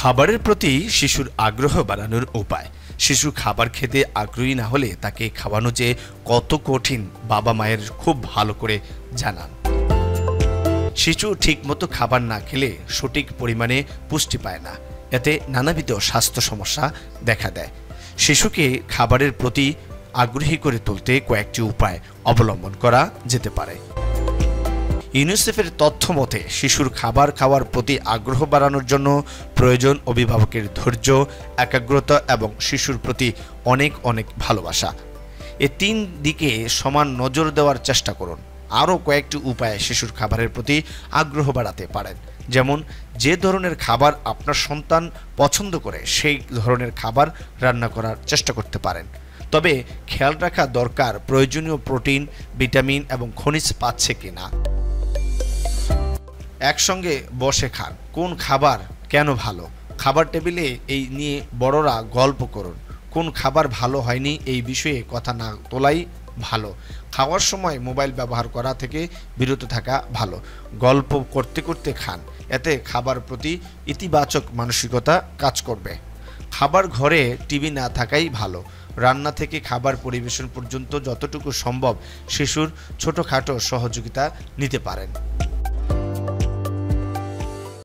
খাবারের প্রতি শিশুর আগ্রহ বাড়ানোর উপায়। শিশু খাবার খেতে আগ্রহী না হলে তাকে খাওয়ানো যে কত কঠিন বাবা মায়ের খুব ভালো করে জানান। শিশু ঠিকমতো খাবার না খেলে সঠিক পরিমাণে পুষ্টি পায় না, এতে নানাবিধ স্বাস্থ্য সমস্যা দেখা দেয়। শিশুকে খাবারের প্রতি আগ্রহী করে তুলতে কয়েকটি উপায় অবলম্বন করা যেতে পারে। ইউনিসেফের তথ্য মতে শিশুর খাবার খাওয়ার প্রতি আগ্রহ বাড়ানোর জন্য প্রয়োজন অভিভাবকের ধৈর্য, একাগ্রতা এবং শিশুর প্রতি অনেক অনেক ভালোবাসা। এই তিন দিকে সমান নজর দেওয়ার চেষ্টা করুন। আরও কয়েকটি উপায়ে শিশুর খাবারের প্রতি আগ্রহ বাড়াতে পারেন, যেমন যে ধরনের খাবার আপনার সন্তান পছন্দ করে সেই ধরনের খাবার রান্না করার চেষ্টা করতে পারেন। তবে খেয়াল রাখা দরকার প্রয়োজনীয় প্রোটিন, ভিটামিন এবং খনিজ পাচ্ছে কিনা। একসঙ্গে বসে খান, কোন খাবার কেন ভালো, খাবার টেবিলে এই নিয়ে বড়রা গল্প করুন। কোন খাবার ভালো হয়নি এই বিষয়ে কথা না তোলাই ভালো। খাওয়ার সময় মোবাইল ব্যবহার করা থেকে বিরত থাকা ভালো। গল্প করতে করতে খান, এতে খাবার প্রতি ইতিবাচক মানসিকতা কাজ করবে। খাবার ঘরে টিভি না থাকাই ভালো। রান্না থেকে খাবার পরিবেশন পর্যন্ত যতটুকু সম্ভব শিশুর ছোটোখাটো সহযোগিতা নিতে পারেন।